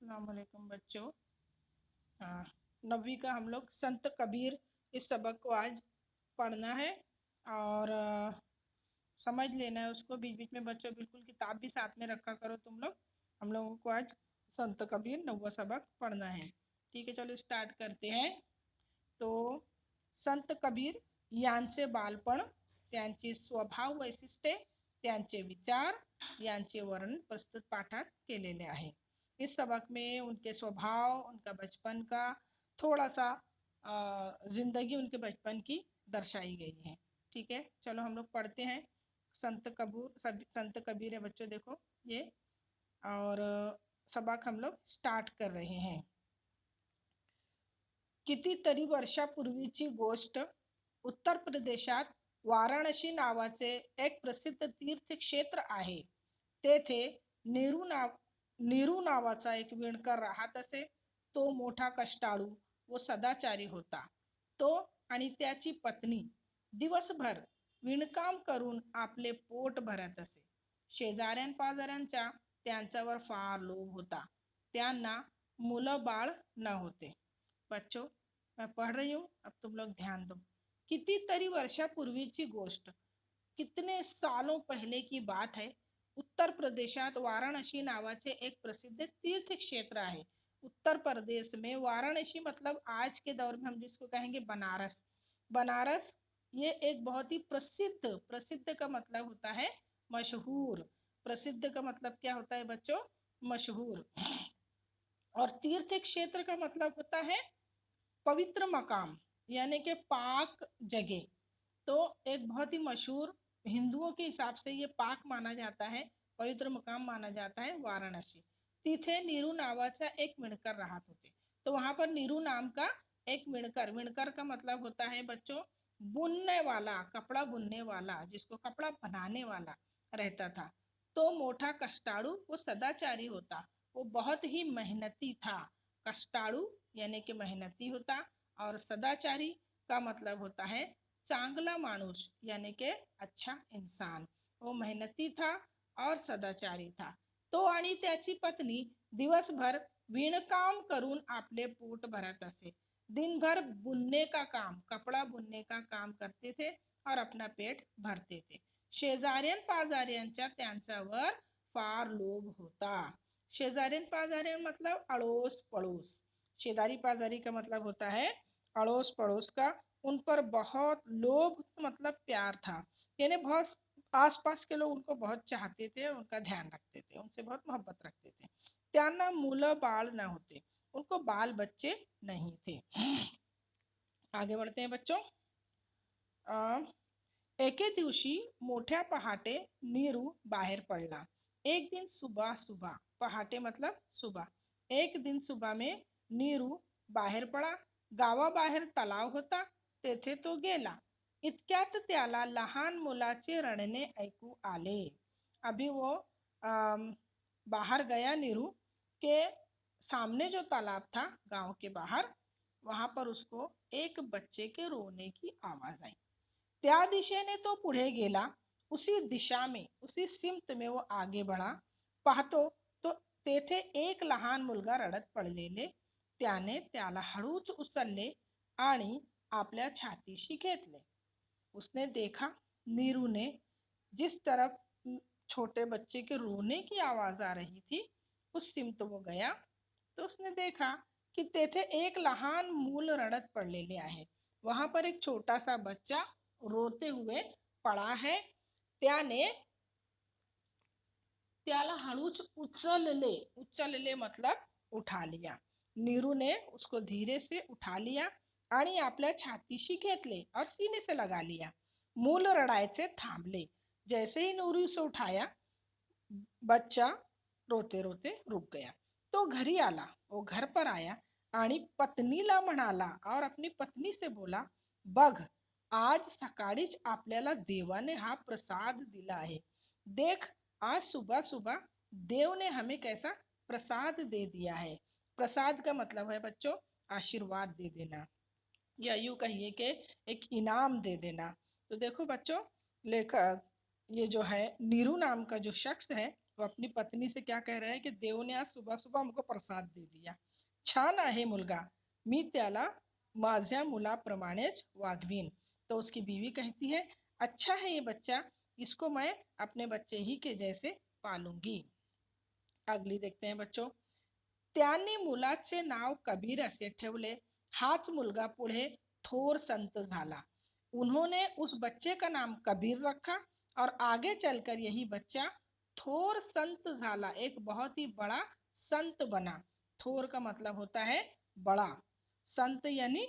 अस्सलाम वालेकुम बच्चों। हाँ, नबी का हम लोग संत कबीर इस सबक को आज पढ़ना है और समझ लेना है उसको। बीच बीच में बच्चों बिल्कुल किताब भी साथ में रखा करो तुम लोग। हम लोगों को आज संत कबीर नौवा सबक पढ़ना है। ठीक है, चलो स्टार्ट करते हैं। तो संत कबीर यांचे बालपण, त्यांची स्वभाव वैशिष्ट्ये, त्यांचे विचार यांचे वर्णन प्रस्तुत पाठात केलेले आहे। इस सबक में उनके स्वभाव, उनका बचपन का थोड़ा सा जिंदगी उनके बचपन की दर्शाई गई है। ठीक है, चलो हम लोग पढ़ते हैं। संत कबीर है बच्चों, देखो ये, और सबक हम लोग स्टार्ट कर रहे हैं। कितीतरी वर्षापूर्वीची गोष्ट। उत्तर प्रदेशात वाराणसी नावाचे एक प्रसिद्ध तीर्थक्षेत्र आहे। तेथे नीरू नावाचा एक विणकर राहत असे। तो मोठा कष्टाळू व सदाचारी होता। तो आणि त्याची पत्नी दिवसभर विणकाम करून आपले पोट भरत असे। शेजाऱ्यांपाजाऱ्यांचा त्यांच्यावर फार लोभ होता। त्यांना मुलं बाळ न होते। बच्चों, मैं पढ़ रही हूँ, अब तुम लोग ध्यान दो। कितीतरी वर्षापूर्वीची गोष्ट, कितने सालों पहले की बात है। उत्तर प्रदेशात वाराणसी नावाचे एक प्रसिद्ध तीर्थ क्षेत्र आहे। उत्तर प्रदेश में वाराणसी मतलब आज के दौर में हम जिसको कहेंगे बनारस। बनारस ये एक बहुत ही प्रसिद्ध, प्रसिद्ध का मतलब होता है मशहूर। प्रसिद्ध का मतलब क्या होता है बच्चों? मशहूर। और तीर्थ क्षेत्र का मतलब होता है पवित्र मकाम, यानी कि पाक जगह। तो एक बहुत ही मशहूर, हिंदुओं के हिसाब से ये पाक माना जाता है, पवित्र मकाम माना जाता है वाराणसी। तिथे नीरू नावाचा एक विणकर राहत होते। तो वहां पर नीरू नाम का एक विणकर, विणकर का मतलब होता है बच्चों बुनने वाला, कपड़ा बुनने वाला, जिसको कपड़ा बनाने वाला रहता था। तो मोटा कष्टाड़ू वो सदाचारी होता, वो बहुत ही मेहनती था। कष्टाड़ू यानी कि मेहनती होता, और सदाचारी का मतलब होता है चांगला माणूस, यानी कि अच्छा इंसान। वो मेहनती था और सदाचारी था। तो आणि त्याची पत्नी दिवसभर विणकाम करून आपले पोट भरत असे। दिन भर बुनने का काम, कपड़ा बुनने का काम करते थे और अपना पेट भरते थे। शेजाऱ्यां पाजाऱ्यांचा त्यांच्यावर फार लोभ होता। शेजाऱ्यां पाजाऱ्यां मतलब अड़ोस पड़ोस। शेजारी पाजारी का मतलब होता है अड़ोस पड़ोस का। उन पर बहुत लोभ मतलब प्यार था, यानी बहुत आसपास के लोग उनको बहुत चाहते थे, उनका ध्यान रखते थे, उनसे बहुत मोहब्बत रखते थे। त्यांना मुलं बाळ न होते, उनको बाल बच्चे नहीं थे। आगे बढ़ते हैं बच्चों। एके दिवशी मोठ्या पहाटे नीरू बाहेर पडला। एक दिन सुबह सुबह, पहाटे मतलब सुबह, एक दिन सुबह में नीरू बाहेर पडा। गावाबाहेर तलाव होता, तेथे तो गेला। इतक्यात त्याला लहान मुलाचे रडणे ऐकू आले। अभी वो बाहर गया नीरू के सामने जो तालाब था गांव के बाहर, वहां पर उसको एक बच्चे के रोने की आवाज आई। त्या दिशेने तो पुढे गेला। उसी दिशा में, उसी सिमत में वो आगे बढ़ा। पाहतो तो तेथे एक लहान मुलगा रडत पडलेले। त्याने त्याला हळूच उचलले आणि आपल्या छातीशी घेतले। उसने देखा, नीरू ने जिस तरफ छोटे बच्चे के रोने की आवाज आ रही थी उस सिमत वो गया, तो उसने देखा की तेथे एक लहान मूल रडत पडलेले आहे। वहां पर एक छोटा सा बच्चा रोते हुए पड़ा है। त्याने त्याला हळूच उचलले, उचलले मतलब उठा लिया। नीरू ने उसको धीरे से उठा लिया आणि आपल्या छातीशी घेतले और सीने से लगा लिया। मूल रडायचे थांबले। जैसे ही नीरू से उठाया, बच्चा रोते रोते रुक गया। तो घरी आला, वो घर पर आया आणि पत्नीला म्हणाला और अपनी पत्नी से बोला, बघ, आज सकाळीच आपल्याला देवाने हा प्रसाद दिला आहे। देख, आज सुबह सुबह देव ने हमें कैसा प्रसाद दे दिया है। प्रसाद का मतलब है बच्चों आशीर्वाद दे देना, या यूं कहिए कि एक इनाम दे देना। तो देखो बच्चों, लेखक ये जो है नीरू नाम का जो शख्स है तो अपनी पत्नी से क्या कह रहे हैं कि देव ने आज सुबह सुबह हमको प्रसाद दे दिया. छान आहे मुलगा, मी त्याला माझ्या मुलाप्रमाणेच वागवीन. तो उसकी बीवी कहती है, अच्छा है ये बच्चा, इसको मैं अपने बच्चे ही के जैसे पालूंगी. अगली देखते हैं बच्चों. त्यांनी मुलाचे नाव कबीर असे ठेवले. हाच मुलगा पुढे थोर संत झाला. उन्होंने उस बच्चे का नाम कबीर रखा और आगे चलकर यही बच्चा थोर संत झाला, एक बहुत ही बड़ा संत बना. थोर का मतलब होता है बड़ा, संत यानी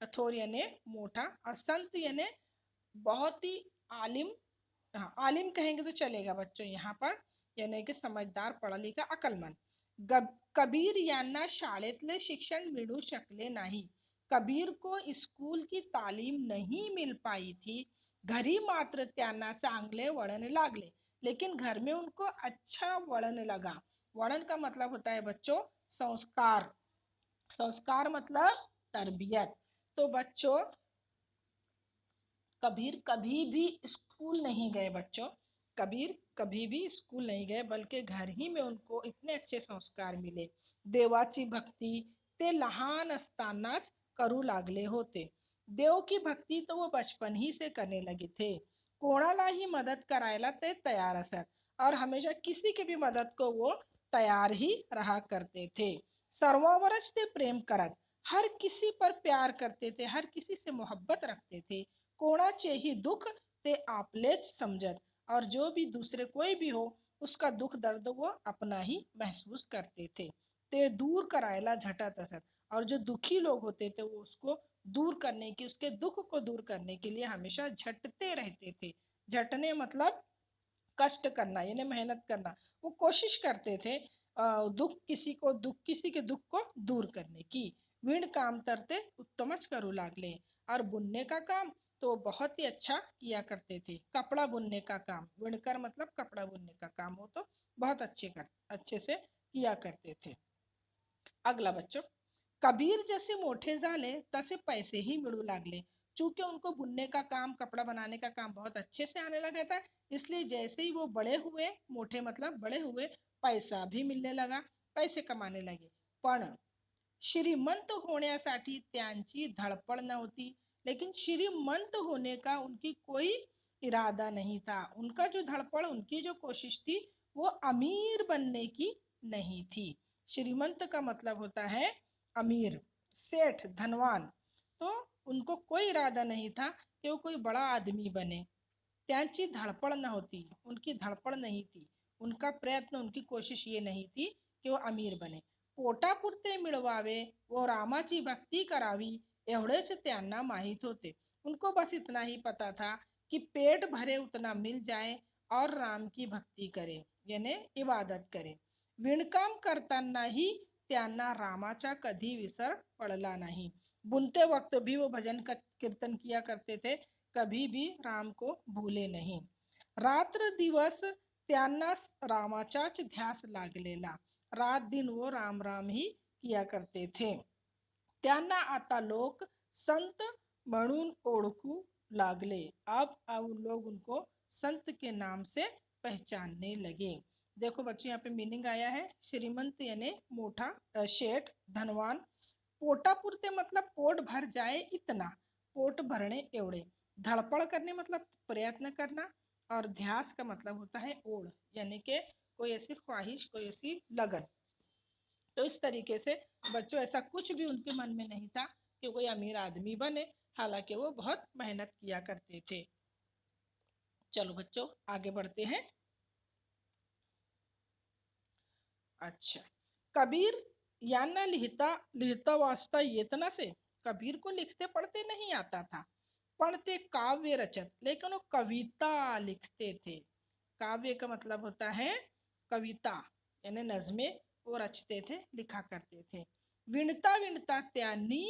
थोर यानी मोटा, और संत यानी बहुत ही आलिम. हाँ, आलिम कहेंगे तो चलेगा बच्चों यहाँ पर, यानी कि समझदार, पढ़ा लिखा, अकलमंद. कबीर यांना शाळेतले शिक्षण मिळू शकले नाही. कबीर को स्कूल की तालीम नहीं मिल पाई थी. घरी मात्र त्यांना चांगले वळण लागले, लेकिन घर में उनको अच्छा वळण लगा. वळण का मतलब होता है बच्चों संस्कार. संस्कार मतलब तरबियत. तो बच्चों कबीर कभी भी स्कूल नहीं गए बच्चों. कबीर कभी भी स्कूल नहीं गए, बल्कि घर ही में उनको इतने अच्छे संस्कार मिले. देवाची भक्ती ते लहान असतानाच करू लागले होते. देव की भक्ती तो वो बचपन ही से करने लगे थे. कोणालाही मदत करायला ते तैयार असत और हमेशा किसी की भी मदद को वो तैयार ही रहा करते थे. सर्वांवरच ते प्रेम करत, हर किसी पर प्यार करते थे, हर किसी से मोहब्बत रखते थे. कोणाचेही दुःख ते आपलेच समझत, और जो भी दूसरे कोई भी हो उसका दुःख दर्द वो अपना ही महसूस करते थे. ते दूर करायला झटत असत, और जो दुखी लोग होते थे वो उसको दूर करने की, उसके दुख को दूर करने के लिए हमेशा झटते रहते थे. झटने मतलब कष्ट करना यानी मेहनत करना. वो कोशिश करते थे दुःख किसी के दुख को दूर करने की. विण काम तरते उत्तमच करू लागले. और बुनने का काम तो बहुत ही अच्छा किया करते थे. कपड़ा बुनने का काम, विणकर मतलब कपड़ा बुनने का काम, हो तो बहुत अच्छे से किया करते थे. अगला बच्चों, कबीर जसे मोठे झाले तसे पैसे ही मिळू लागले. चूंकि उनको बुनने का काम, कपड़ा बनाने का काम बहुत अच्छे से आने लगा था, इसलिए जैसे ही वो बड़े हुए, मोठे मतलब बड़े हुए, पैसा भी मिलने लगा, पैसे कमाने लगे. पण श्रीमंत होण्यासाठी त्यांची धडपड नव्हती. लेकिन श्रीमंत होने का उनकी कोई इरादा नहीं था. उनका जो धड़पड़, उनकी जो कोशिश थी, वो अमीर बनने की नहीं थी. श्रीमंत का मतलब होता है अमीर, सेठ, धनवान. तो उनको कोई इरादा नहीं था कि वो कोई बड़ा आदमी बने. त्यांची धडपड नव्हती, उनकी धडपड नहीं थी, उनका प्रयत्न, उनकी कोशिश ये नहीं थी कि वो अमीर बने. पोटापुरते मिळवावे व रामाची भक्ती करावी एवढेच त्यांना माहित होते. उनको बस इतना ही पता था कि पेट भरे उतना मिल जाए और राम की भक्ती करे, यानी इबादत करे. विणकाम करतानाही त्यांना रामाचा कधी विसर पडला नाही. बुनते वक्त भी वो भजन कीर्तन किया करते थे, कभी भी राम को भूले नहीं. रात्र दिवस त्यांना रामाचाच ध्यास लागलेला. रात दिन वो राम राम ही किया करते थे. त्यांना आता लोक संत म्हणून ओळखू लागले. अब लोग उनको संत के नाम से पहचानने लगे. देखो बच्चों, यहाँ पे मीनिंग आया है. श्रीमंत यानी मोठा, शेठ, धनवान. पोटापुरते मतलब पोट भर जाए इतना, पोट भरने एवढे. धड़पड़ करने मतलब प्रयत्न करना, और ध्यास का मतलब होता है ओढ़, यानी कि कोई ऐसी ख्वाहिश, कोई ऐसी लगन. तो इस तरीके से बच्चों ऐसा कुछ भी उनके मन में नहीं था कि कोई अमीर आदमी बने, हालांकि वो बहुत मेहनत किया करते थे. चलो बच्चों आगे बढ़ते हैं. अच्छा, कबीर यांना लिहिता लिहिता वाचता येत नसे. कबीर को लिखते पढ़ते नहीं आता था, पण ते काव्य रचत, लेकिन वो कविता लिखते थे. काव्य का मतलब होता है कविता, यानी नज़में वो रचते थे, लिखा करते थे. विणता विणता त्यांनी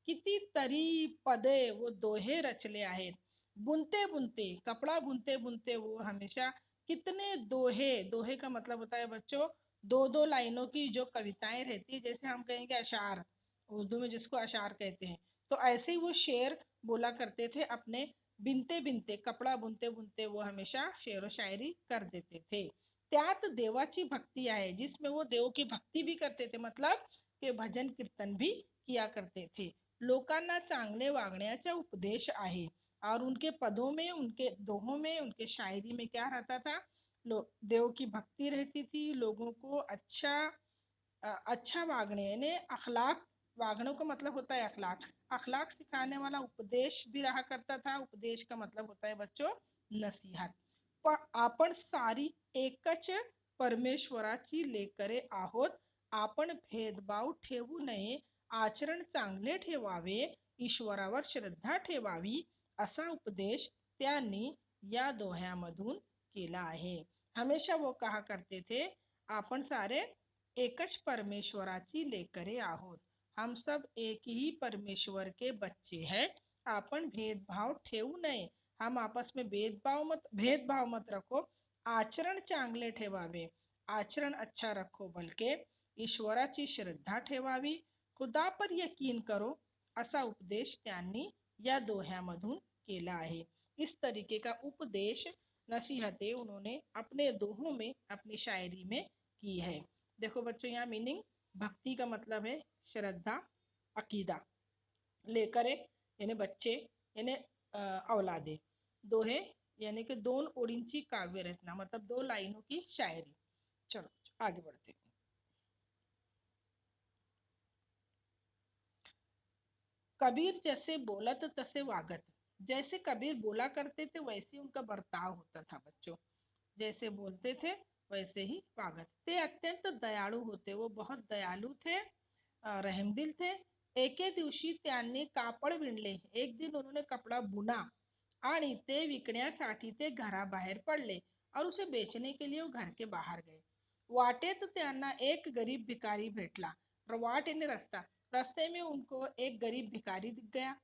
कितीतरी पदे वो दोहे रचले आहेत. बुनते बुनते, कपड़ा बुनते बुनते वो हमेशा कितने दोहे, दोहे का मतलब होता है बच्चों दो दो लाइनों की जो कविताएं रहती है, जैसे हम कहेंगे अशार, उर्दू में जिसको अशार कहते हैं, तो ऐसे ही वो शेर बोला करते थे. अपने बिनते बिनते, कपड़ा बुनते बुनते वो हमेशा शेर व शायरी कर देते थे. त्यात देवाची भक्ती आहे, जिसमें वो देव की भक्ती भी करते थे, मतलब के भजन कीर्तन भी किया करते थे। लोकांना चांगले वागण्याचा उपदेश आहे। और उनके पदों में, उनके दोहों में, उनके शायरी में क्या रहता था? देव की भक्ति रहती थी, लोगों को अच्छा वागने यानी अखलाक, वागने का मतलब होता है अखलाक, अखलाक सिखाने वाला उपदेश भी रहा करता था। उपदेश का मतलब होता है बच्चों नसीहत। आपण सारी एकच परमेश्वराची लेकरे आहोत, आपण भेदभाव ठेवू नये, आचरण चांगले ठेवावे, ईश्वरावर श्रद्धा ठेवावी, असा उपदेश त्यांनी या दोह्यामधून केला आहे। हमेशा वो कहा करते थे, आपण सारे एकच परमेश्वराची लेकरे आहोत, हम सब एक ही परमेश्वर के बच्चे हैं, आपण भेदभाव ठेवू नये, हम आपस में भेदभाव मत रखो, आचरण चांगले ठेवावे, आचरण अच्छा रखो, बल्कि ईश्वराची श्रद्धा ठेवावी, खुदा पर यकीन करो, असा उपदेश त्यांनी या दोह्यामधून केला आहे। इस तरीके का उपदेश, नसीहतें उन्होंने अपने दोहों में, अपनी शायरी में की है। देखो बच्चों, यहाँ मीनिंग भक्ति का मतलब है श्रद्धा, अकीदा, लेकर यानी बच्चे यानी औलादे, दोहे यानी कि दोन ओळींची काव्य रचना, मतलब 2 लाइनों की शायरी। चलो आगे बढ़ते हैं। कबीर जैसे बोलत तसे वागत, जैसे कबीर बोला करते थे वैसे उनका बर्ताव होता था बच्चों, जैसे बोलते थे वैसे ही वागत। ते अत्यंत दयाळू होते, वो बहुत दयालु थे, रहमदिल थे। एके दिवशी त्यांनी कापड विणले, एक दिन उन्होंने कपड़ा बुना आणि ते विकण्यासाठी ते घराबाहेर पडले और उसे बेचने के लिए वो घर के बाहर गए। वाटेत त्यांना एक गरीब भिकारी भेटला, वाट यानी रस्ता, रस्ते में उनको एक गरीब भिकारी दिख गया।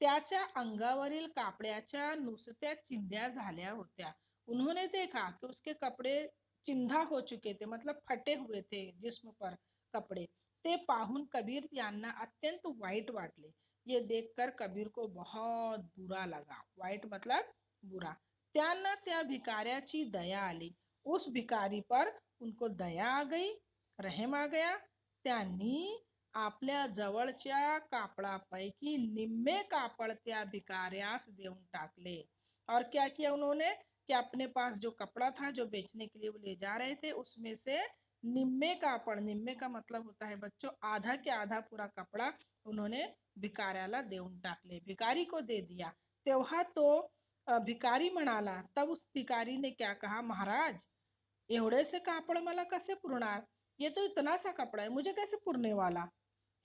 त्याच्या अंगावरील कापड्याच्या नुसत्या चिंध्या झाल्या होत्या। उन्होंने देखा कि उसके कपड़े चिंधा हो चुके थे, मतलब फटे हुए थे जिस्म पर कपड़े। ते पाहून कबीर यांना अत्यंत वाईट वाटले। ये देखकर कबीर को बहुत बुरा लगा, वाईट मतलब बुरा। त्यांना त्या भिकाऱ्याची दया आली, उस भिकारी पर उनको दया आ गई, रहम आ गया। त्यांनी आपल्या जवळच्या कापडापैकी निम्मे कापड त्या भिकाऱ्यास देऊन टाकले। और क्या किया उन्होंने कि अपने पास जो कपड़ा था जो बेचने के लिए वो ले जा रहे थे, उसमें से निम्मे कापड़, निम्मे का मतलब होता है बच्चों आधा के आधा पूरा कपड़ा उन्होंने भिकाऱ्याला देऊन टाकले, भिकारी को दे दिया। तेव्हा तो भिकारी म्हणाला, तब उस भिकारी ने क्या कहा, महाराज एवढे से कापड मला कसे पुरणार, ये तो इतना सा कपड़ा है, मुझे कैसे पुरने वाला।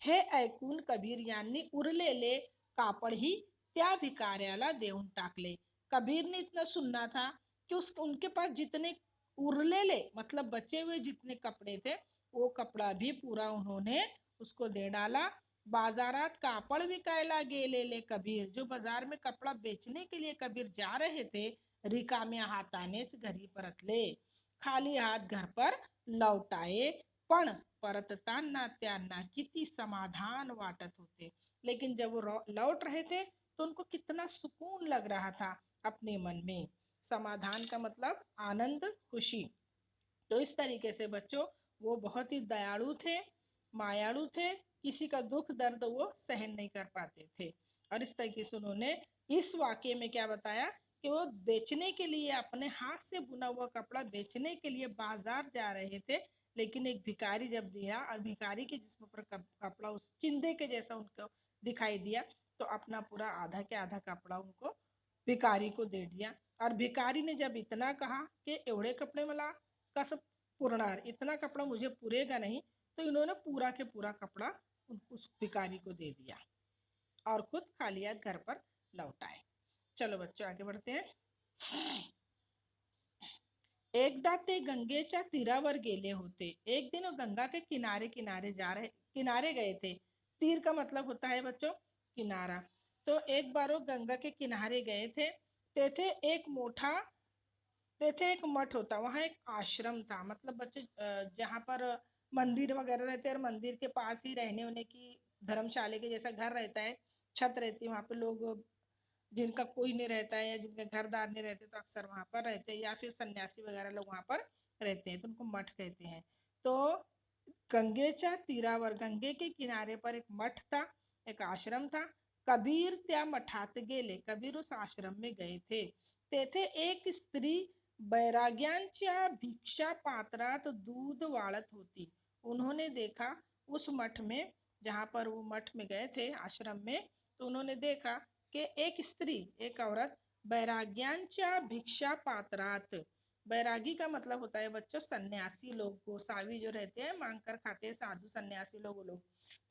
हे ऐकून कबीर यांनी उरलेले कापड ही त्या भिकाऱ्याला देऊन टाकले। कबीर ने इतना सुनना था कि उनके पास जितने उरलेले मतलब बचे हुए जितने कपड़े थे वो कपड़ा भी पूरा उन्होंने उसको दे डाला। बाजारात कापड विकायला गेलेले कबीर, जो बाजार में कपड़ा बेचने के लिए कबीर जा रहे थे, रिकाम्या हातानेच घरी परतले, खाली हाथ घर पर लौट आए। पण परतताना त्यांना किती समाधान वाटत होते। लेकिन जब वो लौट रहे थे तो उनको कितना सुकून लग रहा था अपने मन में। समाधान का मतलब आनंद, खुशी। तो इस तरीके से बच्चों वो बहुत ही दयालु थे, मायालु थे, किसी का दुख दर्द वो सहन नहीं कर पाते थे। और इस तरीके से उन्होंने इस वाक्य में क्या बताया कि वो बेचने के लिए अपने हाथ से बुना हुआ कपड़ा बेचने के लिए बाजार जा रहे थे, लेकिन एक भिखारी जब दिया और भिखारी के जिस्म पर कपड़ा उस चिंदे के जैसा उनको दिखाई दिया, तो अपना पूरा आधा के आधा कपड़ा उनको भिखारी को दे दिया। और भिखारी ने जब इतना कहा कि एवढे कपड़े मला कसं पुरणार, इतना कपड़ा मुझे पुरेगा नहीं, तो इन्होंने पूरा के पूरा कपड़ा उस भिखारी को दे दिया और खुद खाली हाथ घर पर लौट आए। चलो बच्चों आगे बढ़ते हैं। एकदा ते गंगेच्या तीरावर गेले होते। एक दिन वो गंगा के किनारे किनारे गए थे। तीर का मतलब होता है बच्चों किनारा। तो एक बार वो गंगा के किनारे गए थे, तेथे एक मोठा तेथे एक मठ होता, वहाँ एक आश्रम था, मतलब बच्चे जहाँ पर मंदिर वगैरह रहते हैं और मंदिर के पास ही रहने होने की धर्मशाला के जैसा घर रहता है, छत रहती है, वहाँ पे लोग जिनका कोई नहीं रहता है या जिनके घरदार नहीं रहते तो अक्सर वहाँ पर रहते हैं, या फिर सन्यासी वगैरह लोग वहाँ पर रहते हैं तो उनको मठ कहते हैं। तो गंगेच्या तीरावर, गंगे के किनारे पर एक मठ था, एक आश्रम था। कबीर त्या मठात गेले, कबीर उस आश्रम में गए थे। तेथे एक स्त्री बैराग्यांच्या भिक्षा पात्रात दूध वाळत होती। उन्होंने देखा उस मठ में, जहाँ पर वो मठ में गए थे आश्रम में, तो उन्होंने देखा कि एक स्त्री, एक औरत बैराग्यांच्या भिक्षा पात्रात, बैरागी का मतलब होता है बच्चों सन्यासी लोग, गोसावी जो रहते हैं मांग कर खाते हैं, साधु सन्यासी लोग।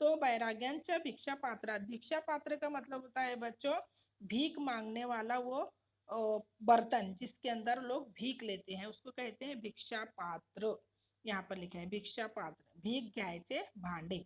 तो बैराग्यांच्या भिक्षा पात्रात, भिक्षा पात्र का मतलब होता है बच्चों भीख मांगने वाला वो बर्तन जिसके अंदर लोग भीख लेते हैं उसको कहते हैं भिक्षा पात्र। यहाँ पर लिखा है भिक्षा पात्र, भीख घ्यायचे भांडे।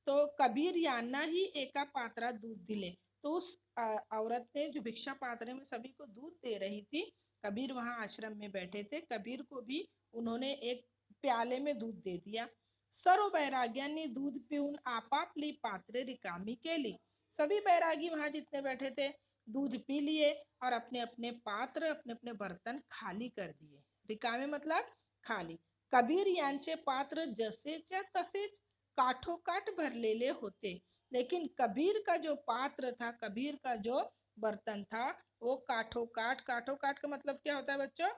तो कबीर यांनाही एका पात्रात दूध दिले। तो उस औरत ने जो भिक्षा पात्र में सभी को दूध दे रही थी, कबीर वहां आश्रम में बैठे थे, कबीर को भी उन्होंने एक प्याले में दूध दे दिया। सर्व बैराग्यांनी दूध पिऊन आपापली पात्रे रिकामी केली। सभी बैरागी वहां जितने बैठे थे दूध पी लिए और अपने अपने पात्र, अपने अपने बर्तन खाली कर दिए। रिकामे मतलब खाली। कबीर यांचे पात्र जसेच्या तसेच काठोकाठ भरलेले होते, लेकिन कबीर का जो पात्र था, कबीर का जो बर्तन था, वो काठोकाठ, काठोकाठ का मतलब क्या होता है बच्चों,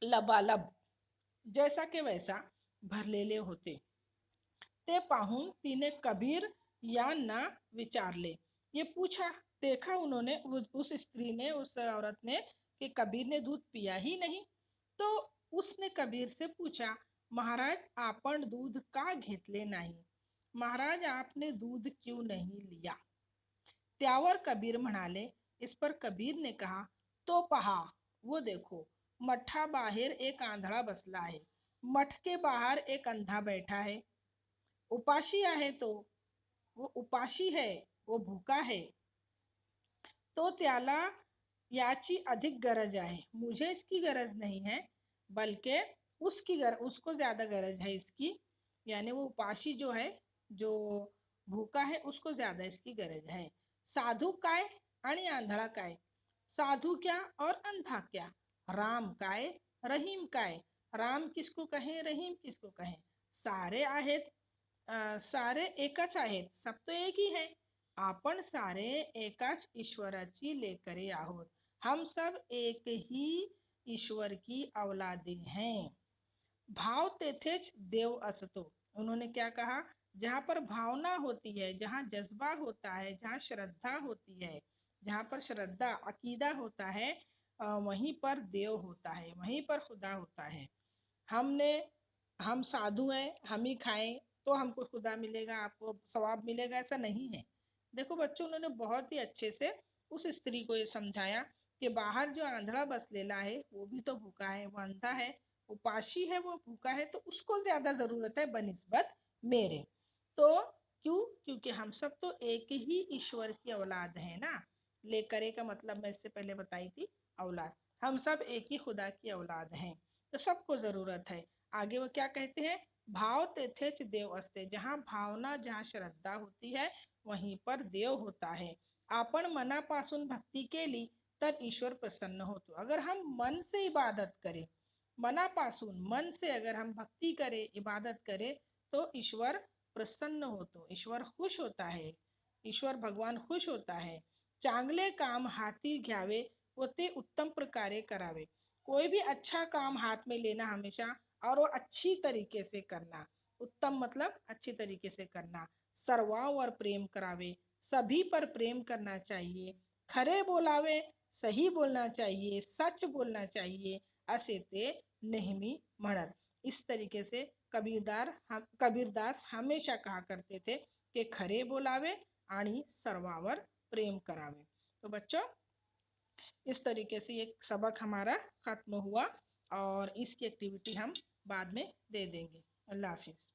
लबालब, जैसा के वैसा भरलेले होते। ते पाहून तिने कबीर यांना विचारले, ये पूछा, देखा उन्होंने, उस स्त्री ने, उस औरत ने, कि कबीर ने दूध पिया ही नहीं। तो उसने कबीर से पूछा, महाराज आपण दूध का घेतले नाही, महाराज आपने दूध क्यों नहीं लिया। त्यावर कबीर म्हणाले, इस पर कबीर ने कहा, तो पहा, वो देखो, मठा बाहेर एक आंधळा बसला है, मठ के बाहर एक अंधा बैठा है, उपाशी आहे तो, वो उपाशी है, वो भूका है, तो त्याला याची अधिक गरज आहे, मुझे इसकी गरज नहीं है, बल्कि उसको ज्यादा गरज है इसकी। यानी वो उपाशी जो है, जो भूखा है, उसको ज्यादा इसकी गरज है। साधू काय आणि आंधळा काय, साधु क्या और अंधा क्या, राम काय रहीम काय, राम किसको कहें, रहीम किसको कहें, सारे आहेत, सारे एकच आहेत, सब तो एक ही है। आपण सारे एकाच ईश्वराची लेकरे आहोत, हम सब एक ही ईश्वर की औलादे हैं। भाव तेथेच देव असतो। उन्होंने क्या कहा, जहाँ पर भावना होती है, जहाँ जज्बा होता है, जहाँ श्रद्धा होती है, जहाँ पर श्रद्धा अकीदा होता है, वहीं पर देव होता है, वहीं पर खुदा होता है। हम साधु हैं, हम ही खाएं तो हमको खुदा मिलेगा, आपको सवाब मिलेगा, ऐसा नहीं है। देखो बच्चों, उन्होंने बहुत ही अच्छे से उस स्त्री को ये समझाया कि बाहर जो आंधड़ा बसलेला है वो भी तो भूखा है, वो अंधा है, उपाशी है, वो भूखा है, तो उसको ज्यादा जरूरत है बनिस्बत मेरे। तो क्यों, क्योंकि हम सब तो एक ही ईश्वर की औलाद है ना। लेकरे का मतलब मैं इससे पहले बताई थी, औलाद, हम सब एक ही खुदा की औलाद हैं, तो सबको जरूरत है। आगे वो क्या कहते हैं, भाव तेथेच देव असते, जहाँ भावना, जहाँ श्रद्धा होती है वहीं पर देव होता है। आपण मनापासून भक्ती केली तर ईश्वर प्रसन्न होतो। अगर हम मन से इबादत करें, मनापासून, मन से अगर हम भक्ति करें, इबादत करें, तो ईश्वर प्रसन्न होतो, ईश्वर खुश होता है, ईश्वर भगवान खुश होता है। चांगले काम हाती घ्यावे व ते उत्तम प्रकारे करावे। कोई भी अच्छा काम हाथ में लेना हमेशा, और वो अच्छी तरीके से करना, उत्तम मतलब अच्छी तरीके से करना। सर्वांवर प्रेम करावे, सभी पर प्रेम करना चाहिए। खरे बोलावे, सही बोलना चाहिए, सच बोलना चाहिए, असे ते नेहमी म्हणत। इस तरीके से कबीरदास हमेशा कहा करते थे कि खरे बोलावे आणि सर्वावर प्रेम करावे। तो बच्चों, इस तरीके से ये सबक हमारा खत्म हुआ और इसकी एक्टिविटी हम बाद में दे देंगे। अल्लाह हाफिज़।